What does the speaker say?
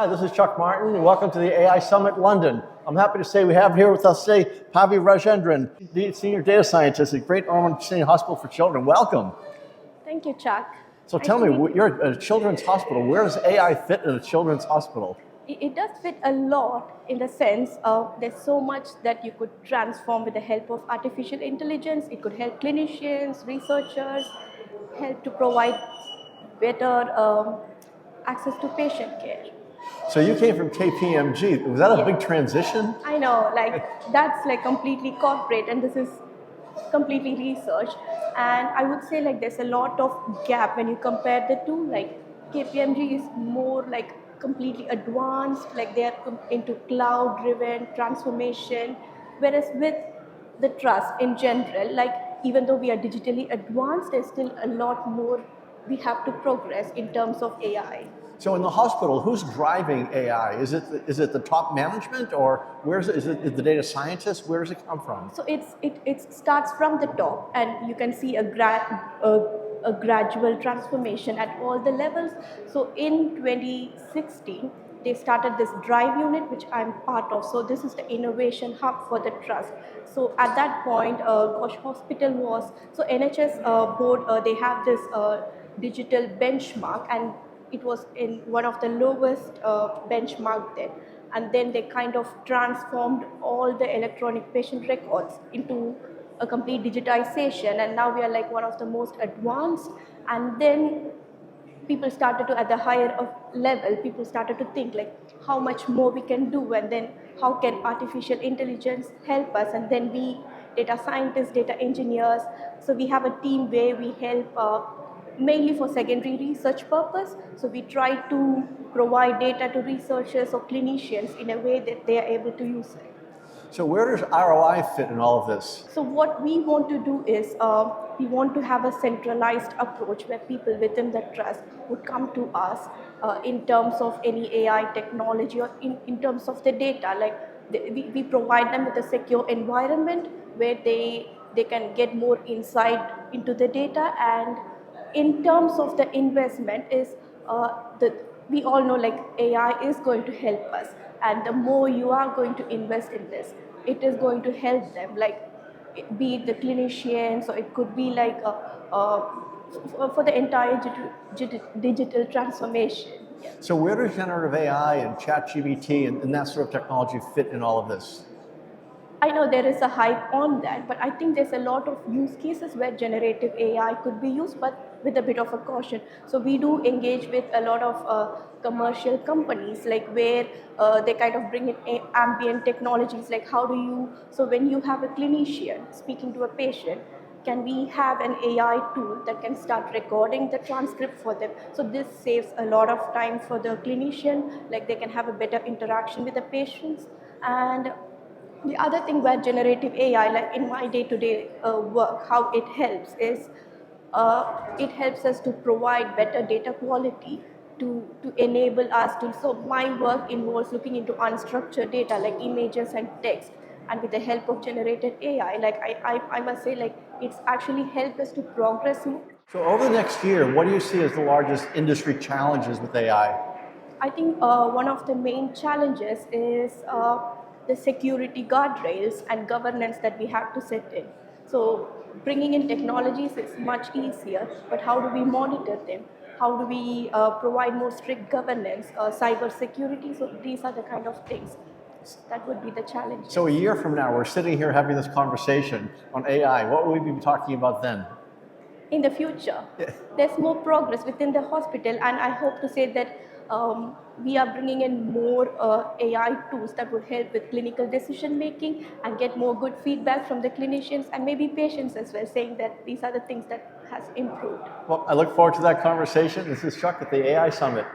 Hi, this is Chuck Martin, and welcome to the AI Summit London. I'm happy to say we have here with us today Pavithra Rajendran, the Senior Data Scientist at Great Ormond Street Hospital for Children. Welcome. Thank you, Chuck. So tell me, you're at a children's hospital. Where does AI fit in a children's hospital? It does fit a lot in the sense of there's so much that you could transform with the help of artificial intelligence. It could help clinicians, researchers, help to provide better access to patient care. So you came from KPMG. Was that a big transition? I know, that's completely corporate, and this is completely research. And I would say there's a lot of gap when you compare the two. KPMG is more completely advanced, they are into cloud-driven transformation, whereas with the trust in general, even though we are digitally advanced, there's still a lot more we have to progress in terms of AI. So in the hospital, who's driving AI? Is it the top management, or is it the data scientists? Where does it come from? So it starts from the top, and you can see a gradual transformation at all the levels. So in 2016, they started this drive unit, which I'm part of. So this is the innovation hub for the trust. So at that point, Gosh Hospital was, so NHS board, they have this digital benchmark, and it was in one of the lowest benchmark then. And then they kind of transformed all the electronic patient records into a complete digitization, and now we are one of the most advanced. And then people started to, at the higher level, people started to think how much more we can do, and then how can artificial intelligence help us. And then we, data scientists, data engineers, so we have a team where we help mainly for secondary research purpose. So we try to provide data to researchers or clinicians in a way that they are able to use it. So where does ROI fit in all of this? So what we want to do is we want to have a centralized approach where people within the trust would come to us in terms of any AI technology, or in terms of the data. We provide them with a secure environment where they can get more insight into the data. And in terms of the investment is we all know AI is going to help us, and the more you are going to invest in this, it is going to help them, be it the clinicians, or it could be for the entire digital transformation. Yeah. So where does generative AI and ChatGPT and that sort of technology fit in all of this? I know there is a hype on that, but I think there's a lot of use cases where generative AI could be used, but with a bit of a caution. So we do engage with a lot of commercial companies, where they kind of bring in ambient technologies, how do you, so when you have a clinician speaking to a patient, can we have an AI tool that can start recording the transcript for them? So this saves a lot of time for the clinician, they can have a better interaction with the patients. And the other thing where generative AI, in my day-to-day work, how it helps is it helps us to provide better data quality to enable us to, so my work involves looking into unstructured data like images and text, and with the help of generated AI, I must say, it's actually helped us to progress more. So over the next year, what do you see as the largest industry challenges with AI? I think one of the main challenges is the security guardrails and governance that we have to set in. So bringing in technologies is much easier, but how do we monitor them? How do we provide more strict governance, cyber security? So these are the kind of things that would be the challenge. So a year from now, we're sitting here having this conversation on AI. What will we be talking about then? In the future, there's more progress within the hospital, and I hope to say that we are bringing in more AI tools that would help with clinical decision making and get more good feedback from the clinicians and maybe patients as well, saying that these are the things that has improved. Well, I look forward to that conversation. This is Chuck at the AI Summit.